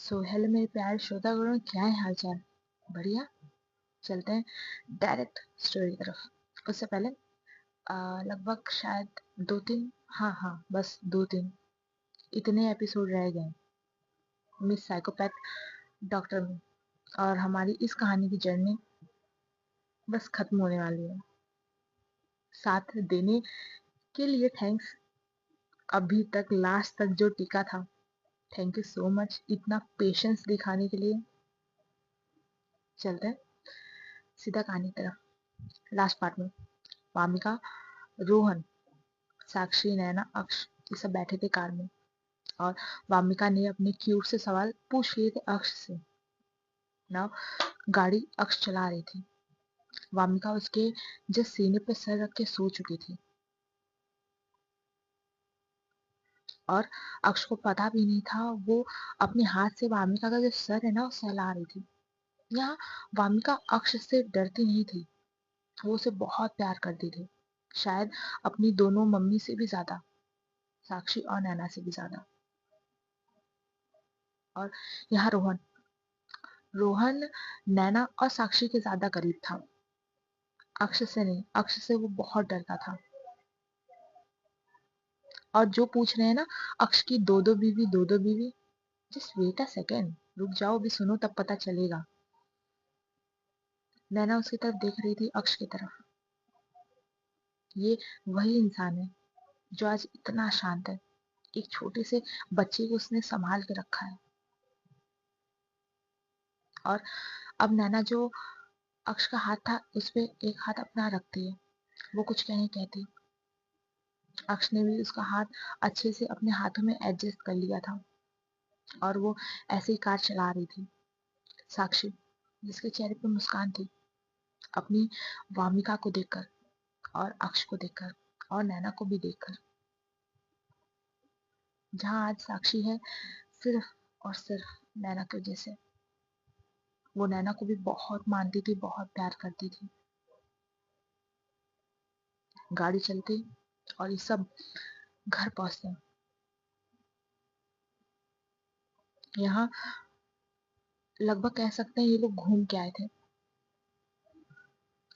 So hello मेरे प्यारे श्रोतागणों, क्या है हाल चाल? बढ़िया। चलते हैं डायरेक्ट स्टोरी की तरफ। उससे पहले लगभग शायद 2-3, हाँ बस 2-3 इतने एपिसोड रह गए मिस साइकोपैथ डॉक्टर में, और हमारी इस कहानी की जर्नी बस खत्म होने वाली है। साथ देने के लिए थैंक्स। अभी तक लास्ट तक जो टिका था, थैंक यू सो मच इतना पेशेंस दिखाने के लिए। चलते हैं सीधा कहानी की तरफ। लास्ट पार्ट में वामिका, रोहन, साक्षी, नैना, अक्ष ये सब बैठे थे कार में, और वामिका ने अपने क्यूट से सवाल पूछ लिए थे अक्ष से। ना गाड़ी अक्ष चला रही थी। वामिका उसके जस्ट सीने पे सर रख के सो चुकी थी, और अक्ष को पता भी नहीं था। वो अपने हाथ से वामिका का जो सर है ना वो सहला रही थी। यहाँ वामिका अक्ष से डरती नहीं थी, वो उसे बहुत प्यार करती थी, शायद अपनी दोनों मम्मी से भी ज्यादा, साक्षी और नैना से भी ज्यादा। और यहाँ रोहन रोहन नैना और साक्षी के ज्यादा करीब था, अक्ष से नहीं। अक्ष से वो बहुत डरता था। और जो पूछ रहे हैं ना, अक्ष की दो दो बीवी, दो दो बीवी, जस्ट वेट अ सेकेंड, रुक जाओ, भी सुनो तब पता चलेगा। नैना उसकी तरफ देख रही थी, अक्ष की तरफ। ये वही इंसान है जो आज इतना शांत है। एक छोटे से बच्चे को उसने संभाल के रखा है। और अब नैना जो अक्ष का हाथ था उस पे एक हाथ अपना रखती है। वो कुछ नहीं कहती। अक्ष ने भी उसका हाथ अच्छे से अपने हाथों में एडजस्ट कर लिया था, और वो ऐसे ही कार चला रही थी। साक्षी, जिसके चेहरे पे मुस्कान थी, अपनी वामिका को देखकर, और अक्ष को देखकर, और नैना को भी देखकर। जहाँ आज साक्षी है सिर्फ और सिर्फ नैना की वजह से। वो नैना को भी बहुत मानती थी, बहुत प्यार करती थी। गाड़ी चलती और ये सब घर पहुंचते। यहाँ लगभग कह सकते हैं ये लोग घूम के आए थे।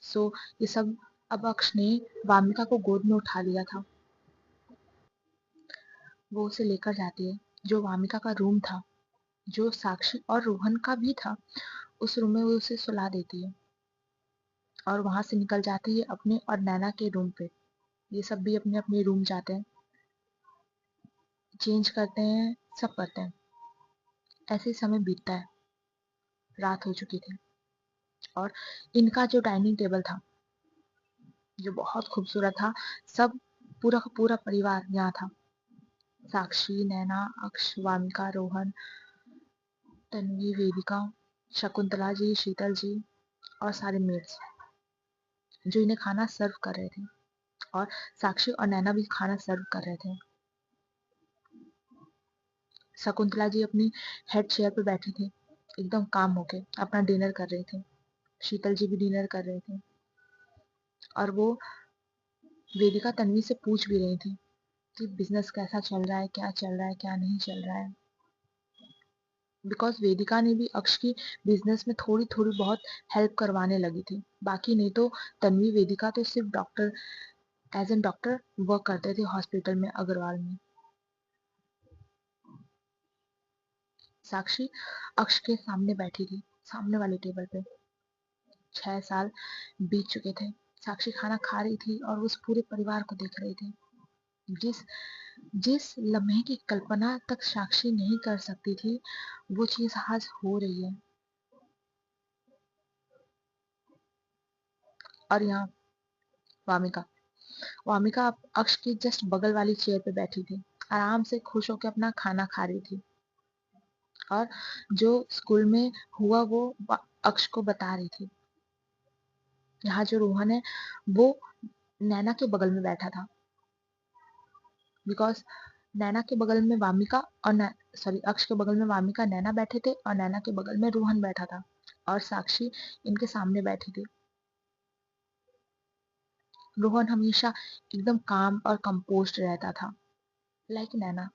सो ये सब अब अक्ष ने वामिका को गोद में उठा लिया था। वो उसे लेकर जाती है जो वामिका का रूम था, जो साक्षी और रोहन का भी था। उस रूम में वो उसे सुला देती है, और वहां से निकल जाती है अपने और नैना के रूम पे। ये सब भी अपने अपने रूम जाते हैं, चेंज करते हैं, सब करते हैं। ऐसे ही समय बीतता है। रात हो चुकी थी, और इनका जो डाइनिंग टेबल था, जो बहुत खूबसूरत था, सब पूरा का पूरा परिवार यहाँ था। साक्षी, नैना, अक्ष, वामिका, रोहन, तन्वी, वेदिका, शकुंतला जी, शीतल जी, और सारे मेट्स जो इन्हें खाना सर्व कर रहे थे। और साक्षी और नैना भी खाना सर्व कर रहे थे। शकुंतला जी अपनी हेड चेयर पे बैठी थी, एकदम काम होके अपना डिनर कर रहे थे। शीतल जी भी डिनर कर रहे थे, और वो वेदिका तन्वी से पूछ भी रही थी कि बिजनेस कैसा चल रहा है, क्या चल रहा है, क्या नहीं चल रहा है। बिकॉज वेदिका ने भी अक्ष की बिजनेस में थोड़ी थोड़ी बहुत हेल्प करवाने लगी थी। बाकी नहीं तो तन्वी, वेदिका तो सिर्फ doctor, as an doctor work करते थे हॉस्पिटल में, अग्रवाल में। साक्षी अक्ष के सामने बैठी थी, सामने वाले टेबल पे। 6 साल बीत चुके थे। साक्षी खाना खा रही थी और उस पूरे परिवार को देख रही थी। जिस जिस लम्हे की कल्पना तक साक्षी नहीं कर सकती थी, वो चीज आज हो रही है। और यहाँ वामिका वामिका अक्ष की जस्ट बगल वाली चेयर पे बैठी थी, आराम से खुश होकर अपना खाना खा रही थी, और जो स्कूल में हुआ वो अक्ष को बता रही थी। यहाँ जो रोहन है वो नैना के बगल में बैठा था, बिकॉज नैना के बगल में वामिका और सॉरी अक्ष के बगल में वामिका, नैना बैठे थे, और नैना के बगल में रोहन बैठा था, और साक्षी इनके सामने बैठी थी। रोहन हमेशा एकदम काम और कंपोज्ड रहता था, लाइक नैना।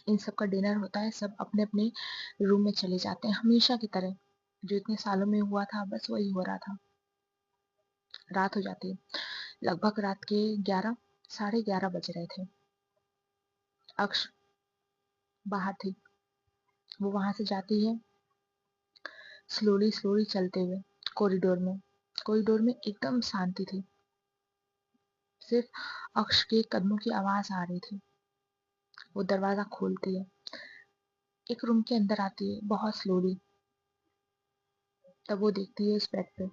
इन सब का डिनर होता है, सब अपने अपने रूम में चले जाते हैं हमेशा की तरह। जो इतने सालों में हुआ था बस वही हो रहा था। रात हो जाती है, लगभग रात के 11, साढ़े 11 बज रहे थे। अक्ष बाहर थी, वो वहां से जाती है स्लोली स्लोली चलते हुए कॉरिडोर में। कॉरिडोर में एकदम शांति थी, सिर्फ अक्ष के कदमों की आवाज आ रही थी। वो दरवाजा खोलती है, एक रूम के अंदर आती है बहुत स्लोली। तब वो देखती है उस बेड पे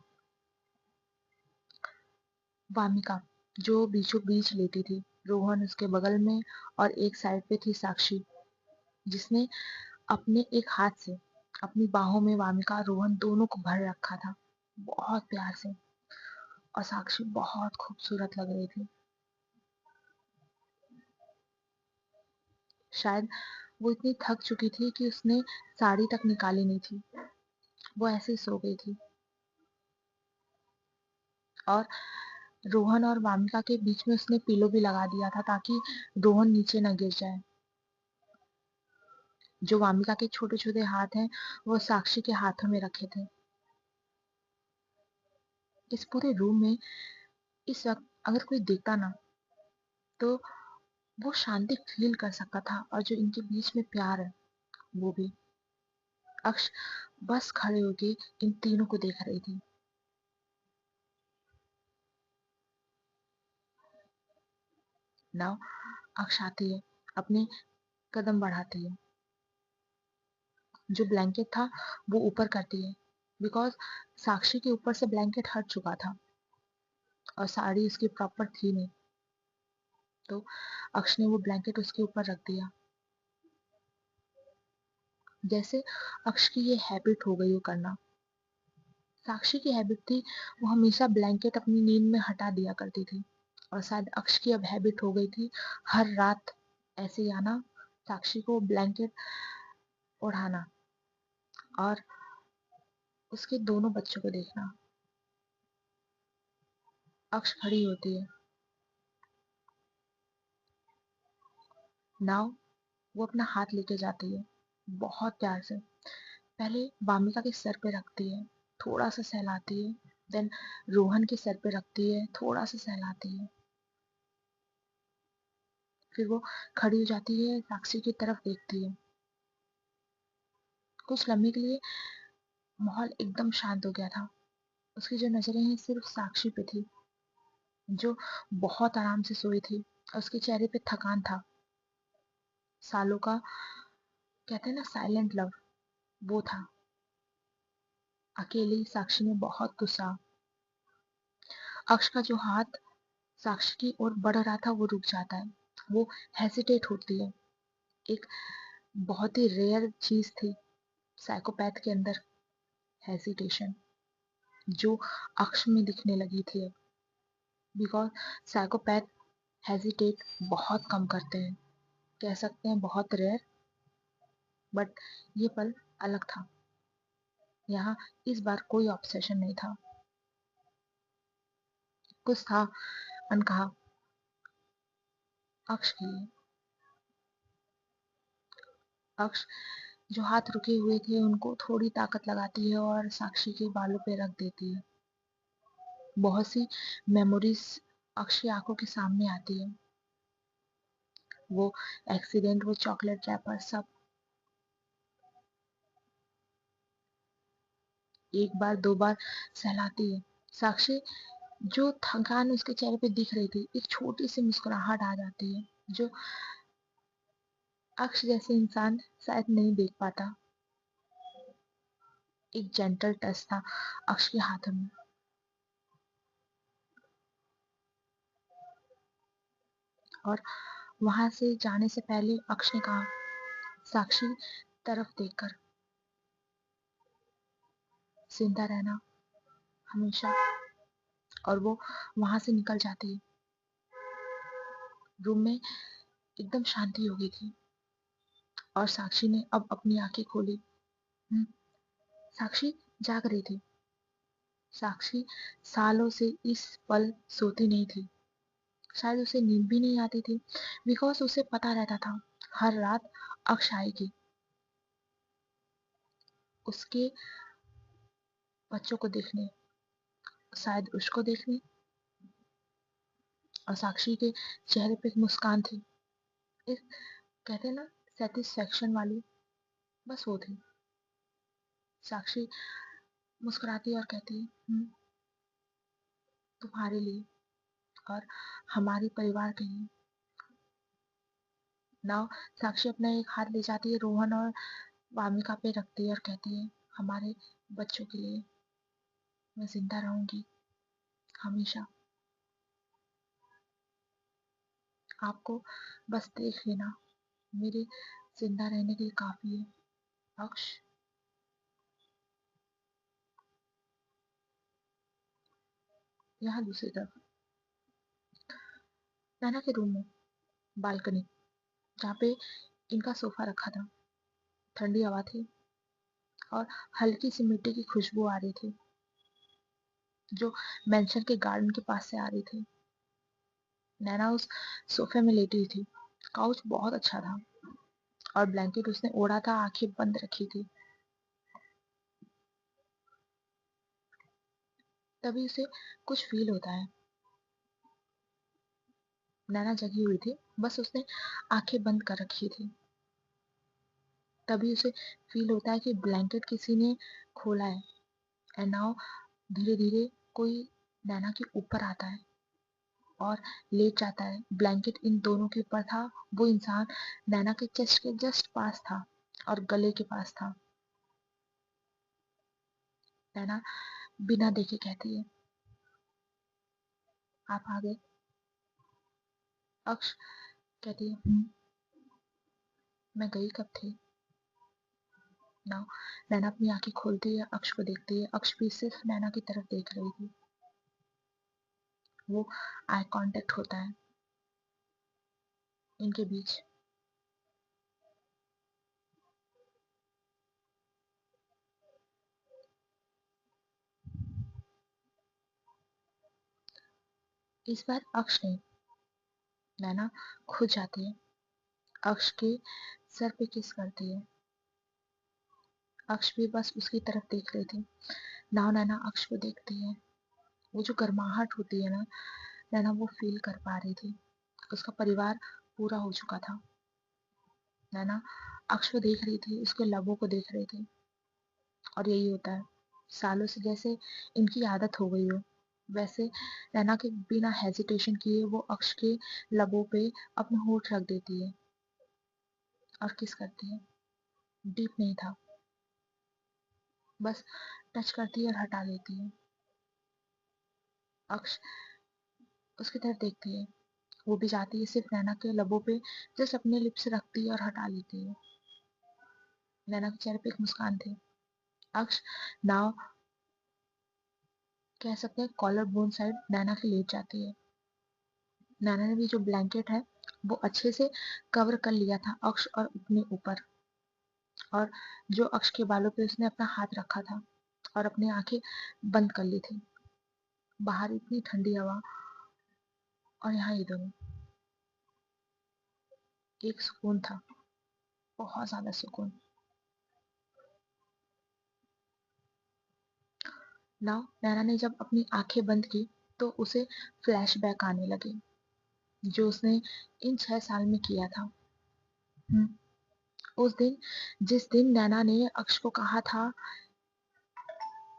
वामिका, जो बीचों बीच लेटी थी, रोहन उसके बगल में, और एक साइड पे थी साक्षी, जिसने अपने एक हाथ से अपनी बाहों में वामिका रोहन दोनों को भर रखा था बहुत प्यार से। और साक्षी बहुत खूबसूरत लग रही थी। शायद वो इतनी थक चुकी थी कि उसने साड़ी तक निकाली नहीं थी, वो ऐसे ही सो गई थी। और रोहन और वामिका के बीच में उसने पिलो भी लगा दिया था ताकि रोहन नीचे न गिर जाए। जो वामिका के छोटे छोटे हाथ हैं वो साक्षी के हाथों में रखे थे। इस पूरे रूम में इस वक्त अगर कोई देखता ना, तो वो शांति फील कर सकता था, और जो इनके बीच में प्यार है वो भी। अक्ष बस खड़े होके इन तीनों को देख रही थी। नाउ अक्ष आती है, अपने कदम बढ़ाती है, जो ब्लैंकेट था वो ऊपर करती है, बिकॉज साक्षी के ऊपर से ब्लैंकेट हट चुका था और साड़ी उसकी प्रॉपर थी नहीं। तो अक्ष ने वो ब्लैंकेट उसके ऊपर रख दिया। जैसे अक्ष की ये हैबिट हो गई वो करना। साक्षी की हैबिट थी, वो हमेशा ब्लैंकेट अपनी नींद में हटा दिया करती थी, और शायद अक्ष की अब हैबिट हो गई थी हर रात ऐसे ही आना, साक्षी को ब्लैंकेट ओढ़ाना और उसके दोनों बच्चों को देखना। अक्ष खड़ी होती है। नाउ वो अपना हाथ लेके जाती है बहुत प्यार से। पहले वामिका के सर पे रखती है, थोड़ा सा सहलाती है, देन रोहन के सर पे रखती है, थोड़ा सा सहलाती है। फिर वो खड़ी हो जाती है, साक्षी की तरफ देखती है। कुछ लम्हे के लिए माहौल एकदम शांत हो गया था। उसकी जो नजरें हैं सिर्फ साक्षी पे थी, जो बहुत आराम से सोई थी, और उसके चेहरे पे थकान था, सालों का कहते हैं ना साइलेंट लव, वो था। अकेली साक्षी में बहुत गुस्सा। अक्ष का जो हाथ साक्षी की ओर बढ़ रहा था वो रुक जाता है, वो हेसिटेट होती है। एक बहुत ही रेयर चीज थी साइकोपैथ के अंदर, हेसिटेशन, जो अक्ष में दिखने लगी थी अब। बिकॉज साइकोपैथ हेजिटेट बहुत कम करते हैं, कह सकते हैं बहुत रेयर। बट ये पल अलग था, यहाँ इस बार कोई ऑब्सेशन नहीं था, कुछ था अनकहा अक्ष के लिए। अक्ष जो हाथ रुके हुए थे उनको थोड़ी ताकत लगाती है और साक्षी के बालों पे रख देती है। बहुत सी मेमोरीज अक्ष की आंखों के सामने आती है, वो एक्सीडेंट, वो चॉकलेट रैपर, सब। एक बार दो बार सहलाती है साक्षी, जो थकान उसके चेहरे पे दिख रही थी, एक छोटी सी मुस्कुराहट आ जाती है, जो अक्ष जैसे इंसान शायद नहीं देख पाता। एक जेंटल टच था अक्ष के हाथों में। और वहां से जाने से पहले अक्ष ने कहा साक्षी तरफ देखकर, जिंदा रहना हमेशा। और वो वहां से निकल जाती है। रूम में एकदम शांति हो गई थी, और साक्षी ने अब अपनी आंखें खोली। हम्म, साक्षी जाग रही थी। साक्षी सालों से इस पल सोती नहीं थी, शायद उसे नींद भी नहीं आती थी, बिकॉज उसे पता रहता था हर रात अक्ष आएगी उसके बच्चों को देखने, शायद उसको देखने, और साक्षी के चेहरे पे एक मुस्कान थी, एक कहते हैं ना सेटिस्फेक्शन वाली, बस वो थी। साक्षी मुस्कुराती और कहती है, तुम्हारे लिए और हमारे परिवार के लिए। नाउ साक्षी अपना एक हाथ ले जाती है रोहन और वामिका पे रखती है और कहती है, हमारे बच्चों के लिए मैं जिंदा रहूंगी हमेशा। आपको बस देख लेना, मेरे जिंदा रहने के लिए काफी है। अक्ष। यहाँ दूसरी तरफ नैना के रूम में बालकनी, जहाँ पे इनका सोफा रखा था, ठंडी हवा थी और हल्की सी मिट्टी की खुशबू आ रही थी जो मेंशन के गार्डन के पास से आ रही थी। नैना उस सोफे में लेटी हुई थी। काउच बहुत अच्छा था और ब्लैंकेट उसने ओढ़ा था, आंखें बंद रखी थी। तभी उसे कुछ फील होता है। नैना जगी हुई थी, बस उसने आंखें बंद कर रखी थी। तभी उसे फील होता है कि ब्लैंकेट किसी ने खोला है। एंड नाउ धीरे धीरे कोई नैना के ऊपर आता है और लेट जाता है। ब्लैंकेट इन दोनों के ऊपर था। वो इंसान नैना के चेस्ट के जस्ट पास था और गले के पास था। नैना बिना देखे कहती है, आप आ गए। अक्ष कहती है, मैं गई कब थी। नाउ नैना अपनी आंखें खोलती है, अक्ष को देखती है। अक्ष भी सिर्फ नैना की तरफ देख रही थी। वो आई कांटेक्ट होता है इनके बीच। इस बार अक्ष नहीं, नैना खुद जाती है, अक्ष के सर पे किस करती है। अक्ष भी बस उसकी तरफ देख रही थी। नाव नैना अक्ष को देखती है। वो जो गर्माहट होती है ना, नैना वो फील कर पा रही थी। उसका परिवार पूरा हो चुका था। नैना अक्ष को देख रही थी, उसके लबों को देख रही थी। और यही होता है, सालों से जैसे इनकी आदत हो गई हो, वैसे नैना के बिना हेजिटेशन किए वो अक्ष के लबों पे अपने होठ रख देती है और किस करती है। डीप नहीं था, बस टच करती है और हटा देती है। अक्ष उसकी तरफ देखती है, वो भी जाती है, सिर्फ नैना के लबों पे जस्ट अपने लिप्स रखती है और हटा लेती है। नैना के चेहरे पे एक मुस्कान थी। अक्ष नाव कह सकते हैं कॉलर बोन साइड नैना के लेट जाती है। नैना ने भी जो ब्लैंकेट है वो अच्छे से कवर कर लिया था अक्ष और अपने ऊपर, और जो अक्ष के बालों पे उसने अपना हाथ रखा था और अपनी आंखें बंद कर ली थी। बाहर इतनी ठंडी हवा और यहाँ ये दोनों, एक सुकून था, बहुत ज्यादा सुकून। नाउ नैना ने जब अपनी आंखें बंद की तो उसे फ्लैशबैक आने लगे जो उसने इन 6 साल में किया था। हम्म, उस दिन, जिस दिन नैना ने अक्ष को कहा था,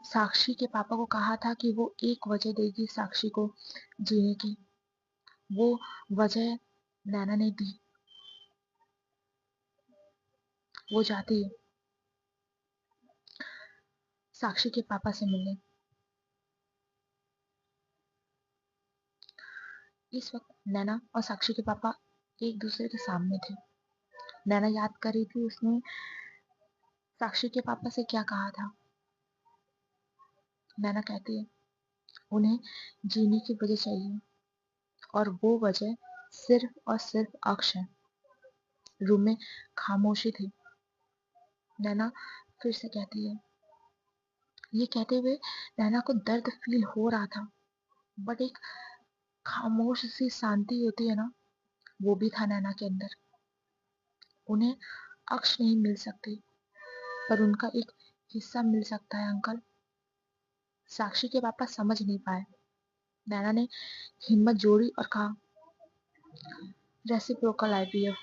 साक्षी के पापा को कहा था कि वो एक वजह देगी साक्षी को जीने की, वो वजह नैना ने दी। वो जाती है साक्षी के पापा से मिलने। इस वक्त नैना और साक्षी के पापा एक दूसरे के सामने थे। नैना याद कर रही थी उसने साक्षी के पापा से क्या कहा था। नैना कहती है, उन्हें जीने की वजह चाहिए और वो वजह सिर्फ और सिर्फ अक्ष है। रूम में खामोशी थी। नैना फिर से कहती है, ये कहते हुए नैना को दर्द फील हो रहा था, बट एक खामोश सी शांति होती है ना, वो भी था नैना के अंदर। उन्हें अक्ष नहीं मिल सकते, पर उनका एक हिस्सा मिल सकता है अंकल। साक्षी के पापा समझ नहीं पाए। नैना ने हिम्मत जोड़ी और कहा, रेसिप्रोकल आईवीएफ।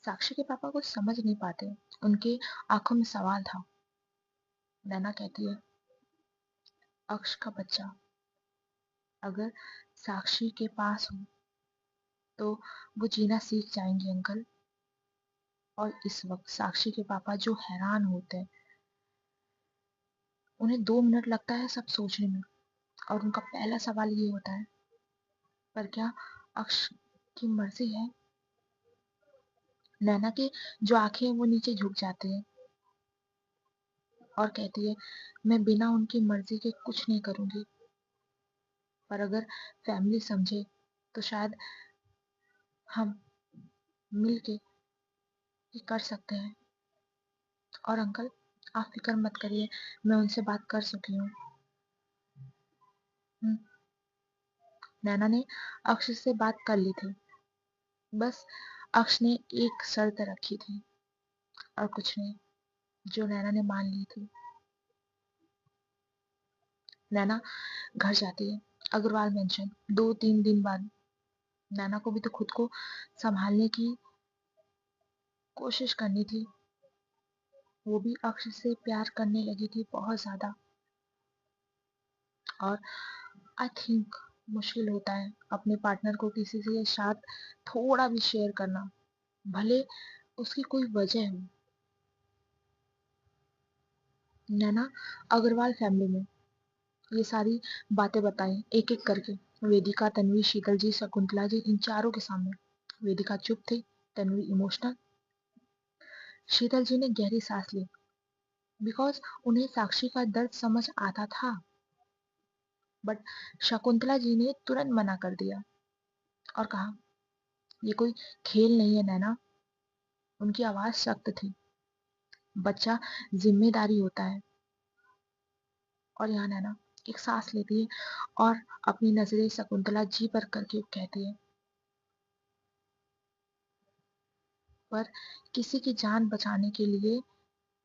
साक्षी के पापा कुछ समझ नहीं पाते, उनके आंखों में सवाल था। नैना कहती है, अक्ष का बच्चा अगर साक्षी के पास हो तो वो जीना सीख जाएंगे अंकल। और इस वक्त साक्षी के पापा जो हैरान होते हैं, उन्हें 2 मिनट लगता है सब सोचने में, और उनका पहला सवाल ये होता है, पर क्या अक्ष की मर्जी है? नैना की जो आंखें हैं वो नीचे झुक जाती है और कहती है, मैं बिना उनकी मर्जी के कुछ नहीं करूंगी, पर अगर फैमिली समझे तो शायद हम मिल के ये कर सकते हैं। और अंकल, आप फिक्र मत करिए, मैं उनसे बात कर चुकी हूँ। नैना ने अक्ष से बात कर ली थी, बस अक्ष ने एक शर्त रखी थी और कुछ नहीं, जो नैना ने मान ली थी। नैना घर जाती है, अग्रवाल मेंशन। 2-3 दिन बाद नैना को भी तो खुद को संभालने की कोशिश करनी थी। वो भी अक्ष से प्यार करने लगी थी बहुत ज्यादा। और आई थिंक मुश्किल होता है अपने पार्टनर को किसी के साथ थोड़ा भी शेयर करना, भले उसकी कोई वजह हो। नैना अग्रवाल फैमिली में ये सारी बातें बताई एक एक करके, वेदिका, तन्वी, शीतल जी, शकुंतला जी, इन चारों के सामने। वेदिका चुप थी, तन्वी इमोशनल। शीतल जी ने गहरी सांस ली, बिकॉज उन्हें साक्षी का दर्द समझ आता था। बट शकुंतला जी ने तुरंत मना कर दिया और कहा, ये कोई खेल नहीं है नैना। उनकी आवाज सख्त थी। बच्चा जिम्मेदारी होता है। और यहाँ नैना एक सांस लेती है और अपनी नजरें शकुंतला जी पर करके कहती है, पर किसी की जान बचाने के लिए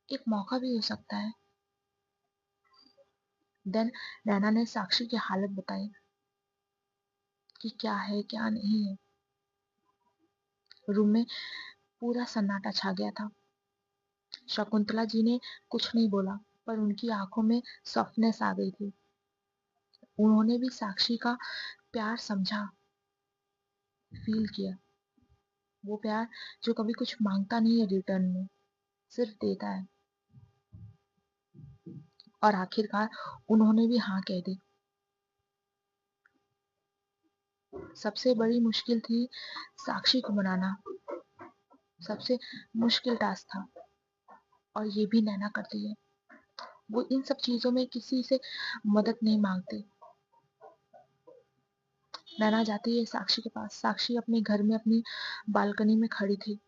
एक मौका भी हो सकता है। देन नैना ने साक्षी की हालत बताई कि क्या है क्या नहीं है। रूम में पूरा सन्नाटा छा गया था। शकुंतला जी ने कुछ नहीं बोला, पर उनकी आंखों में सॉफ्टनेस आ गई थी। उन्होंने भी साक्षी का प्यार समझा, फील किया। वो प्यार जो कभी कुछ मांगता नहीं है रिटर्न में, सिर्फ देता है। और आखिरकार उन्होंने भी हाँ कह दी। सबसे बड़ी मुश्किल थी साक्षी को मनाना, सबसे मुश्किल टास्क था। और ये भी नैना करती है। वो इन सब चीजों में किसी से मदद नहीं मांगती। नैना जाती है साक्षी के पास। साक्षी अपने घर में अपनी बालकनी में खड़ी थी,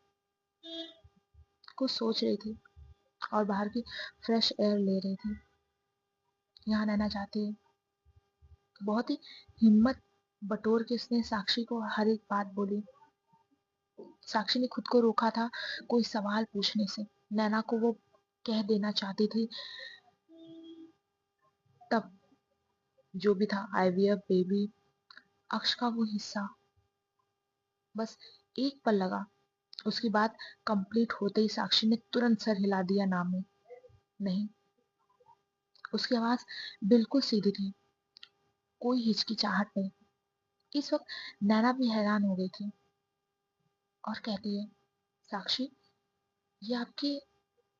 कुछ सोच रही थी और बाहर की फ्रेश एयर ले रही थी। यहाँ नैना जाती है, बहुत ही हिम्मत बटोर के उसने साक्षी को हर एक बात बोली। साक्षी ने खुद को रोका था कोई सवाल पूछने से। नैना को वो कह देना चाहती थी तब, जो भी था, आईवीएफ, बेबी, अक्ष का वो हिस्सा। बस एक पल लगा। उसकी बात कंप्लीट होते ही साक्षी ने तुरंत सर हिला दिया, ना में नहीं। उसकी आवाज बिल्कुल सीधी थी, कोई हिचकिचाहट नहीं। इस वक्त नैना भी हैरान हो गई थी और कहती है, साक्षी, ये आपके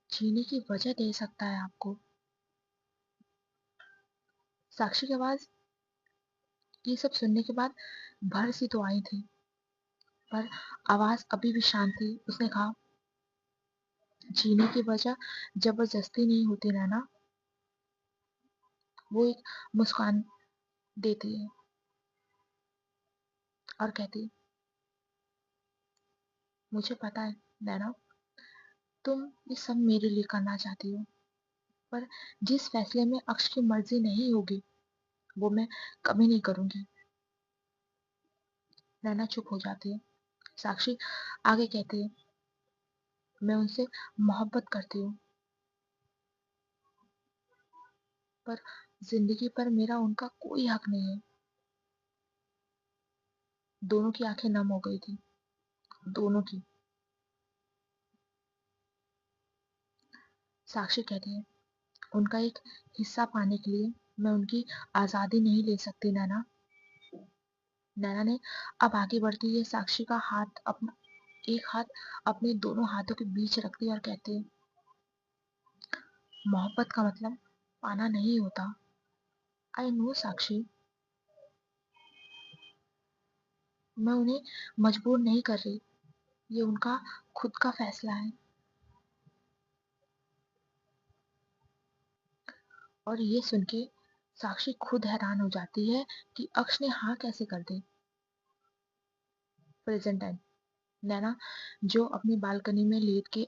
जीने की वजह दे सकता है आपको। साक्षी की आवाज ये सब सुनने के बाद भर सी तो आई थी, पर आवाज अभी भी शांत थी। उसने कहा, जीने की वजह जबरदस्ती नहीं होती नैना, वो एक मुस्कान देती है और कहती, मुझे पता है नैना, तुम ये सब मेरे लिए करना चाहती हो, पर जिस फैसले में अक्ष की मर्जी नहीं होगी वो मैं कभी नहीं करूंगी। नैना चुप हो जाती है। साक्षी आगे कहती है, मैं उनसे मोहब्बत करती हूँ, पर जिंदगी पर मेरा उनका कोई हक नहीं है। दोनों की आंखें नम हो गई थी, दोनों की। साक्षी कहती है, उनका एक हिस्सा पाने के लिए मैं उनकी आजादी नहीं ले सकती नैना। नैना ने अब आगे बढ़ती है, साक्षी का हाथ अपना एक हाथ अपने दोनों हाथों के बीच रखती है और कहती है, मोहब्बत का मतलब पाना नहीं होता। आई नो साक्षी, मैं उन्हें मजबूर नहीं कर रही, ये उनका खुद का फैसला है। और ये सुन के साक्षी खुद हैरान हो जाती है कि अक्ष ने हाँ कैसे कर दी। प्रेजेंट टाइम, नैना जो अपनी बालकनी में लेट के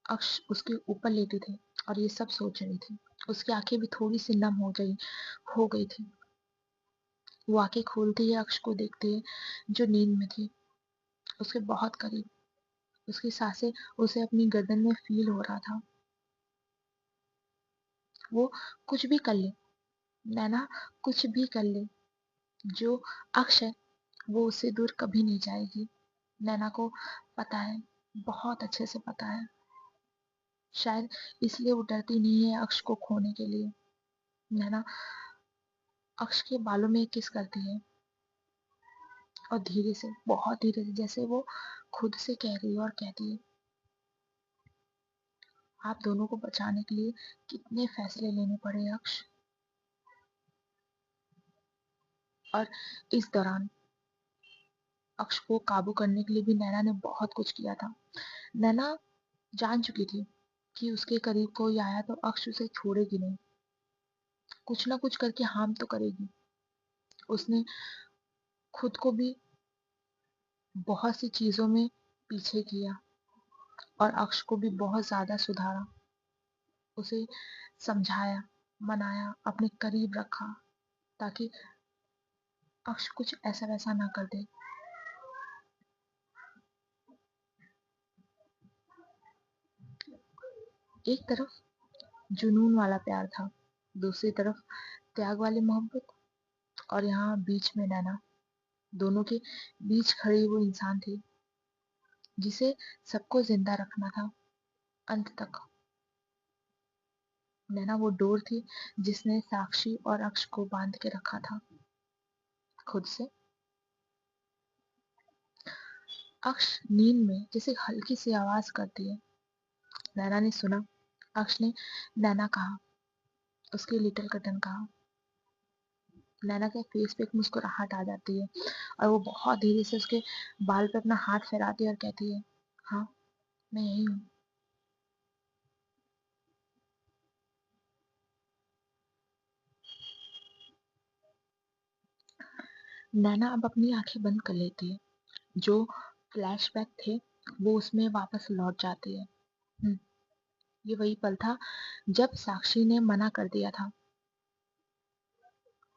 अक्ष उसके ऊपर लेटे थे और ये सब सोच रही थी। उसकी आंखें भी थोड़ी सी नम हो गई थी। वो आंखें खोलती है, अक्ष को देखती है जो नींद में थी, उसके बहुत करीब। उसकी सांसें उसे अपनी गर्दन में फील हो रहा था। वो कुछ भी कर ले, नैना कुछ भी कर ले, जो अक्ष है वो उससे दूर कभी नहीं जाएगी। नैना को पता है, बहुत अच्छे से पता है। शायद इसलिए वो डरती नहीं है अक्ष को खोने के लिए। नैना अक्ष के बालों में किस करती है और धीरे से, बहुत धीरे से, जैसे वो खुद से कह रही है, और कहती है, आप दोनों को बचाने के लिए कितने फैसले लेने पड़े अक्ष। और इस दौरान अक्ष को काबू करने के लिए भी नैना ने बहुत कुछ किया था। नैना जान चुकी थी कि उसके करीब कोई आया तो अक्ष उसे छोड़ेगी नहीं, कुछ ना कुछ करके हार्म तो करेगी। उसने खुद को भी बहुत सी चीजों में पीछे किया और अक्ष को भी बहुत ज्यादा सुधारा, उसे समझाया, मनाया, अपने करीब रखा, ताकि अक्ष कुछ ऐसा वैसा ना कर दे। एक तरफ जुनून वाला प्यार था, दूसरी तरफ त्याग वाली मोहब्बत, और यहाँ बीच में नैना। दोनों के बीच खड़ी वो इंसान थी जिसे सबको जिंदा रखना था अंत तक। नैना वो डोर थी जिसने साक्षी और अक्ष को बांध के रखा था खुद से। अक्ष नींद में जैसे हल्की सी आवाज करती है, नैना ने सुना। अक्ष ने नैना कहा, उसकी लिटिल कटन कहा। नैना के फेस पे एक मुस्कुराहट आ जाती है और वो बहुत धीरे से उसके बाल पे अपना हाथ फैलाती है और कहती है, हाँ मैं यही हूँ। नैना अब अपनी आंखें बंद कर लेती है, जो फ्लैशबैक थे वो उसमें वापस लौट जाती है। हम्म, ये वही पल था जब साक्षी ने मना कर दिया था,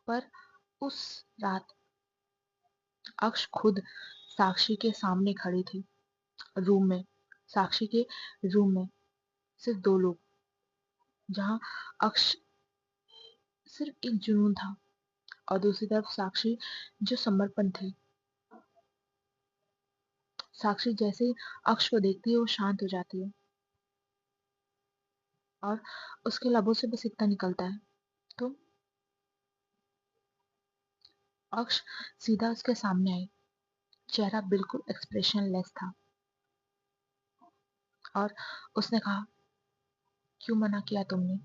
पर उस रात अक्ष खुद साक्षी के सामने खड़ी थी, रूम में, साक्षी के रूम में, सिर्फ दो लोग, जहां अक्ष सिर्फ एक जुनून था और दूसरी तरफ साक्षी जो समर्पण थी। साक्षी जैसे ही अक्ष को देखती है वो शांत हो जाती है और उसके लबों से बस इतना निकलता है, तो अक्ष सीधा उसके सामने आई, चेहरा बिल्कुल एक्सप्रेशनलेस था, और उसने कहा, क्यों मना किया तुमने।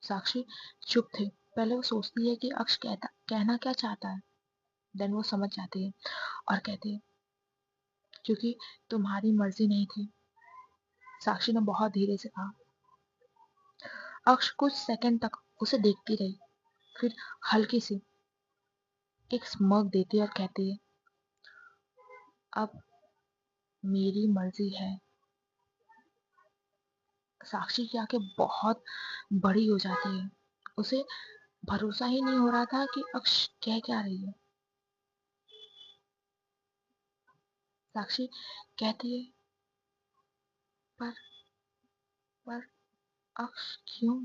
साक्षी चुप थी। पहले वो सोचती है कि अक्ष कहना क्या चाहता है, देन वो समझ जाती है और कहती है, क्योंकि तुम्हारी मर्जी नहीं थी। साक्षी ने बहुत धीरे से कहा। अक्ष कुछ सेकंड तक उसे देखती रही, फिर हल्की सी एक स्मर्क देती है और कहती है, अब मेरी मर्जी है। साक्षी की आंखें बहुत बड़ी हो जाती है, उसे भरोसा ही नहीं हो रहा था कि अक्ष कह क्या रही है। साक्षी कहती है, पर पर अक्ष क्यों?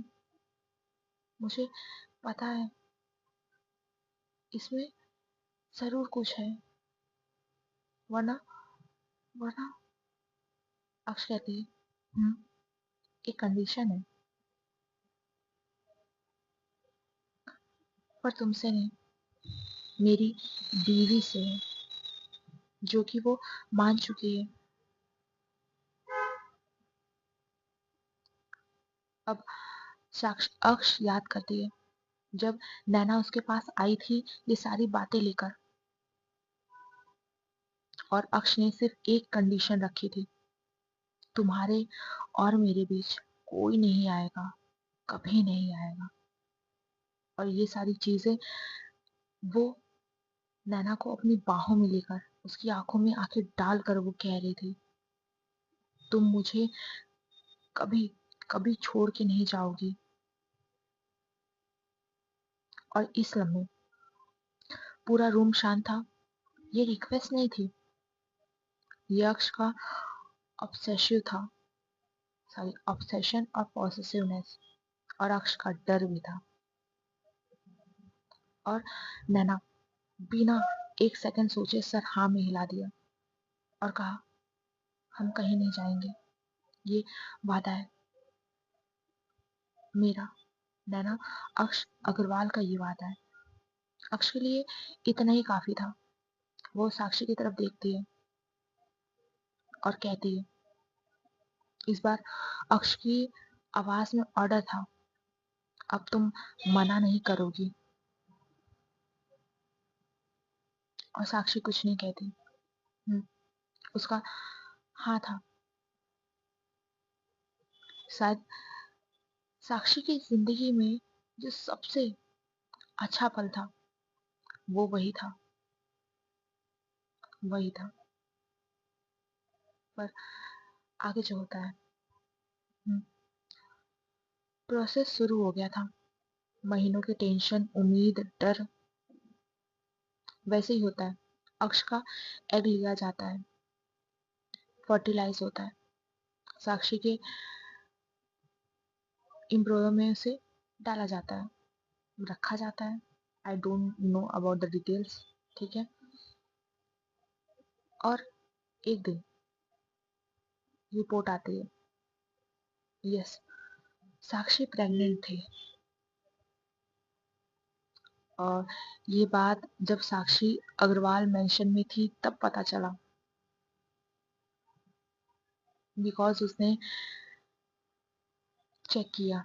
मुझे पता है इसमें जरूर कुछ है, वरना वरना अक्ष कहती है, एक कंडीशन है, पर तुमसे नहीं, मेरी बीवी से है, जो कि वो मान चुकी है। अब साक्ष अक्ष याद करती है जब नैना उसके पास आई थी ये सारी बातें लेकर, और अक्ष ने सिर्फ एक कंडीशन रखी थी, तुम्हारे और मेरे बीच कोई नहीं आएगा, कभी नहीं आएगा। और ये सारी चीजें वो नैना को अपनी बाहों में लेकर उसकी आंखों में आंखें डालकर वो कह रही थी, तुम मुझे कभी कभी छोड़ के नहीं जाओगी। और इस लम्हे पूरा रूम शांत था। ये रिक्वेस्ट नहीं थी, ये अक्ष का ऑब्सेसिव था, सॉरी ऑब्सेशन और पॉसेसिवनेस, और अक्ष का डर भी था। और नैना बिना एक सेकंड सोचे सर हाँ में हिला दिया और कहा, हम कहीं नहीं जाएंगे, ये वादा है मेरा। नैना, अक्ष अग्रवाल का ये वादा है। अक्ष के लिए इतना ही काफी था। वो साक्षी की तरफ देखती है और कहती है, इस बार अक्ष की आवाज में ऑर्डर था, अब तुम मना नहीं करोगी। और साक्षी कुछ नहीं कहती। उसका हाँ था। शायद साक्षी की जिंदगी में जो सबसे अच्छा पल था वो वही था, वही था। पर आगे जो होता है, प्रोसेस शुरू हो गया था। महीनों की टेंशन, उम्मीद, डर, वैसे ही होता है। अक्ष का एग लिया जाता है, फर्टिलाइज होता है, साक्षी के एम्ब्रियो में उसे डाला जाता है, रखा जाता है। I don't know about the details, ठीक है। और एक दिन रिपोर्ट आती है, यस, साक्षी प्रेग्नेंट थी। और ये बात जब साक्षी अग्रवाल मेंशन में थी तब पता चला, बिकॉज उसने चेक किया।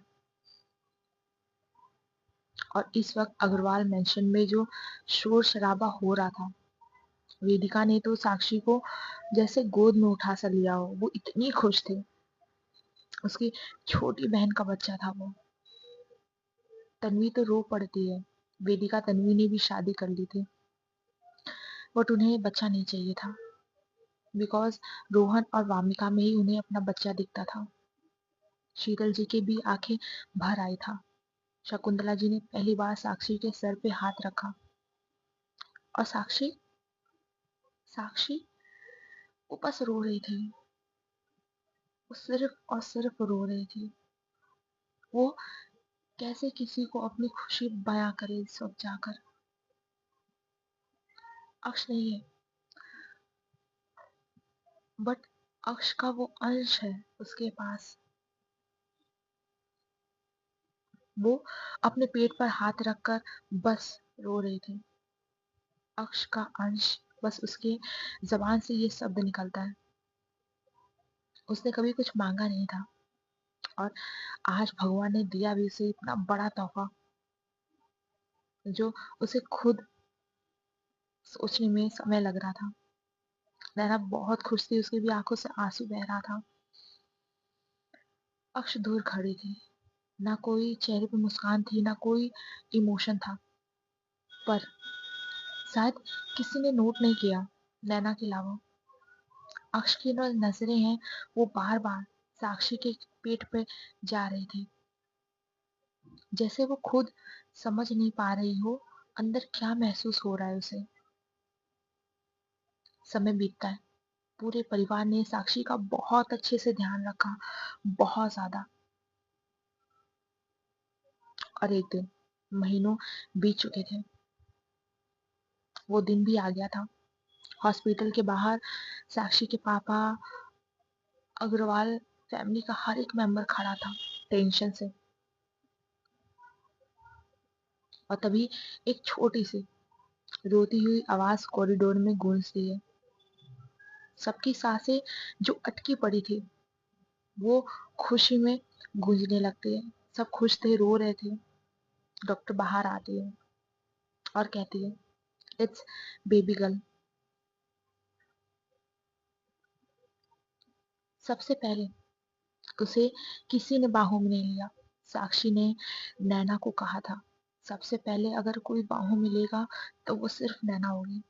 और इस वक्त अग्रवाल मेंशन में जो शोर शराबा हो रहा था, वेदिका ने तो साक्षी को जैसे गोद में उठा सा लिया हो, वो इतनी खुश थी। उसकी छोटी बहन का बच्चा था वो। तन्वी तो रो पड़ती है। वेदिका तन्वी ने भी शादी कर ली थी, बट उन्हें बच्चा नहीं चाहिए था, बिकॉज रोहन और वामिका में ही उन्हें अपना बच्चा दिखता था। शीतल जी की भी आंखें भर आई था। शकुंतला जी ने पहली बार साक्षी के सर पे हाथ रखा, और साक्षी साक्षी वो बस रो रही थी। वो सिर्फ और सिर्फ रो रही थी। वो कैसे किसी को अपनी खुशी बयां करे इस वक्त जाकर। अक्ष नहीं है, बट अक्ष का वो अंश है उसके पास। वो अपने पेट पर हाथ रखकर बस रो रही थी। अक्ष का अंश, बस उसके जबान से ये शब्द निकलता है। उसने कभी कुछ मांगा नहीं था, और आज भगवान ने दिया भी उसे इतना बड़ा तोहफा, जो उसे खुद सोचने में समय लग रहा था। नैना बहुत खुश थी, उसकी भी आंखों से आंसू बह रहा था। अक्ष दूर खड़ी थी, ना कोई चेहरे पे मुस्कान थी, ना कोई इमोशन था। पर शायद किसी ने नोट नहीं किया, नैना के अलावा। अक्ष की जो नजरें हैं वो बार बार साक्षी के पेट पे जा रही थी, जैसे वो खुद समझ नहीं पा रही हो अंदर क्या महसूस हो रहा है उसे। समय बीतता है, पूरे परिवार ने साक्षी का बहुत अच्छे से ध्यान रखा, बहुत ज्यादा। और एक दिन, महीनों बीत चुके थे, वो दिन भी आ गया था। हॉस्पिटल के बाहर साक्षी के पापा, अग्रवाल फैमिली का हर एक मेंबर खड़ा था, टेंशन से। और तभी एक छोटी सी रोती हुई आवाज कॉरिडोर में गूंजती है। सबकी सांसें जो अटकी पड़ी थी, वो खुशी में गूंजने लगती है। सब खुश थे, रो रहे थे। डॉक्टर बाहर आती है और कहती है, इट्स बेबी गर्ल। सबसे पहले उसे किसी ने बाहों में नहीं लिया। साक्षी ने नैना को कहा था, सबसे पहले अगर कोई बाहों में लेगा तो वो सिर्फ नैना होगी।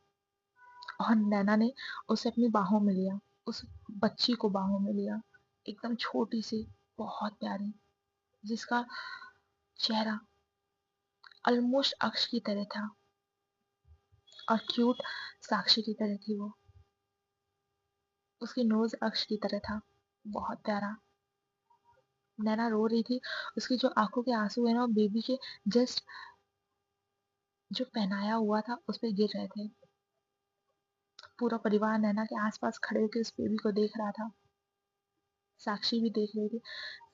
और नैना ने उसे अपनी बाहों में लिया, उस बच्ची को बाहों में लिया, एकदम छोटी सी, बहुत प्यारी, जिसका चेहरा ऑलमोस्ट अक्ष की तरह था और क्यूट साक्षी की तरह थी वो। उसकी नोज अक्ष की तरह था, बहुत प्यारा। नैना रो रही थी, उसकी जो आंखों के आंसू है ना, वो बेबी के जस्ट जो पहनाया हुआ था उस पे गिर रहे थे। पूरा परिवार नैना के आसपास खड़े होकर उस बेबी को देख रहा था। साक्षी भी देख रही थी।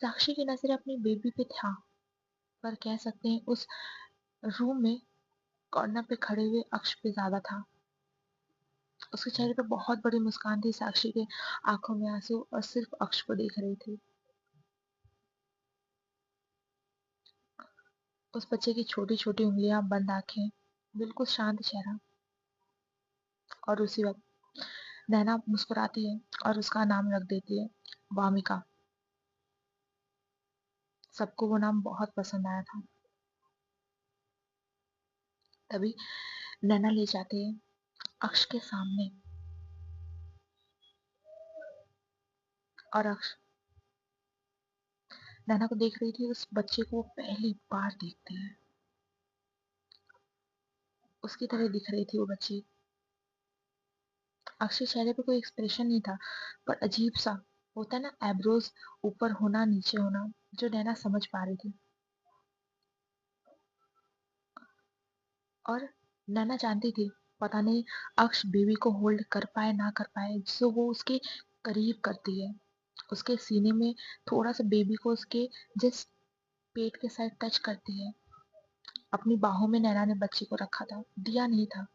साक्षी की नजर अपनी बेबी पे था, पर कह सकते हैं उस रूम में कॉर्नर पे खड़े हुए अक्ष पे ज्यादा था। उसके चेहरे पे बहुत बड़ी मुस्कान थी, साक्षी के आंखों में आंसू, और सिर्फ अक्ष को देख रही थी। उस बच्चे की छोटी छोटी उंगलियां, बंद आंखें, बिल्कुल शांत चेहरा। और उसी वक्त नैना मुस्कुराती है और उसका नाम रख देती है, वामिका। सबको वो नाम बहुत पसंद आया था। तभी नैना ले जाते हैं अक्ष के सामने, और अक्ष नैना को देख रही थी। उस बच्चे को वो पहली बार देखती है। उसकी तरह दिख रही थी वो बच्ची। अक्ष के चेहरे पे कोई एक्सप्रेशन नहीं था, पर अजीब सा होता है ना, एब्रोज ऊपर होना नीचे होना, जो नैना समझ पा रही थी। और नैना जानती थी, पता नहीं अक्ष बेबी को होल्ड कर पाए ना कर पाए, सो वो उसके करीब करती है, उसके सीने में थोड़ा सा बेबी को उसके जस्ट पेट के साइड टच करती है। अपनी बाहों में नैना ने बच्ची को रखा था, दिया नहीं था।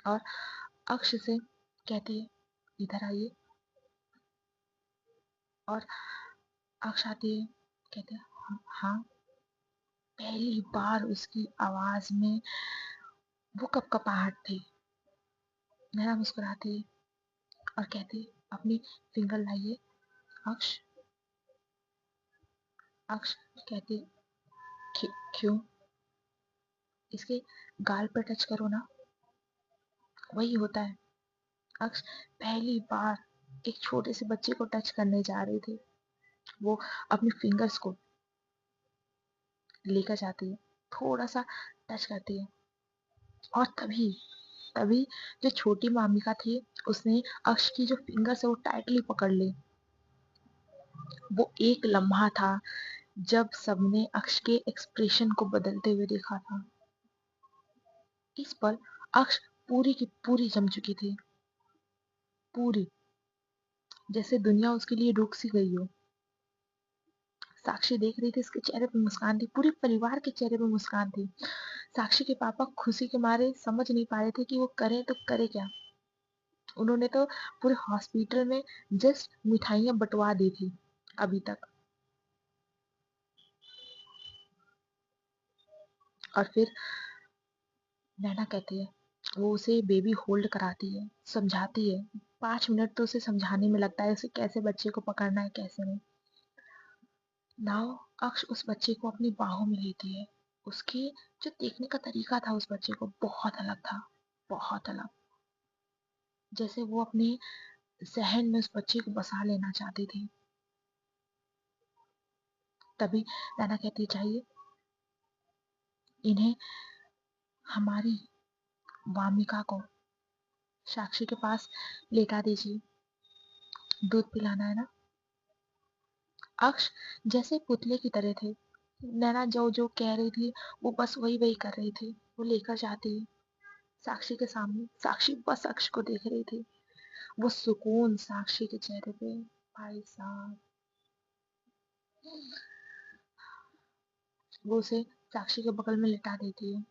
और अक्ष से कहती है, इधर आइए। और अक्ष आती है, कहते हैं, हाँ हाँ। पहली बार उसकी आवाज में वो कपकपाहट थी। नैना मुस्कुराती है और कहती है, अपनी फिंगर लाइए। अक्ष अक्ष कहती है, क्यों? इसके गाल पर टच करो ना, वही होता है। अक्ष पहली बार एक छोटे से बच्चे को टच करने जा रही थी। वो अपनी फिंगर्स को लेकर जाती है, थोड़ा सा टच करती है। और तभी तभी जो छोटी मामिका थी, उसने अक्ष की जो फिंगर्स है वो टाइटली पकड़ ली। वो एक लम्हा था जब सबने अक्ष के एक्सप्रेशन को बदलते हुए देखा था। इस पल अक्ष पूरी की पूरी जम चुकी थी, पूरी, जैसे दुनिया उसके लिए रुक सी गई हो। साक्षी देख रही थी, इसके चेहरे पे मुस्कान थी, पूरे परिवार के चेहरे पे मुस्कान थी। साक्षी के पापा खुशी के मारे समझ नहीं पा रहे थे कि वो करें तो करे क्या। उन्होंने तो पूरे हॉस्पिटल में जस्ट मिठाइयां बंटवा दी थी अभी तक। और फिर नैना कहती है, वो उसे बेबी होल्ड कराती है, समझाती है। 5 मिनट तो उसे समझाने में लगता है, उसे कैसे बच्चे को पकड़ना है, कैसे नहीं। नाउ अक्ष उस बच्चे को अपनी बाहों में लेती है। उसकी जो देखने का तरीका था उस बच्चे को बहुत अलग था, बहुत अलग। जैसे वो अपने जहन में उस बच्चे को बसा लेना चाहती थी। तभी नैना कहती, चाहिए इन्हें, हमारी वामिका को साक्षी के पास लेटा दीजिए, दूध पिलाना है ना। अक्ष जैसे पुतले की तरह थे। नैना जो जो कह रही थी वो बस वही वही कर रही थी। वो लेकर जाती है साक्षी के सामने। साक्षी बस अक्ष को देख रही थी। वो सुकून साक्षी के चेहरे पे, भाई साहब। वो उसे साक्षी के बगल में लिटा देती है।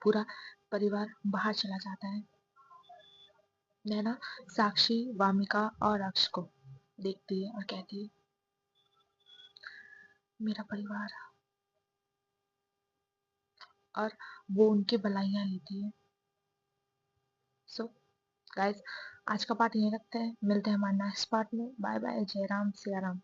पूरा परिवार बाहर चला जाता है। नैना साक्षी, वामिका और अक्ष को देखती है और कहती है, मेरा परिवार। और वो उनकी भलाइयाँ लेती है। सो गाइस, आज का पार्ट यहीं रखते हैं। मिलते हैं हमारे नेक्स्ट पार्ट में। Bye bye. जय राम सिया राम।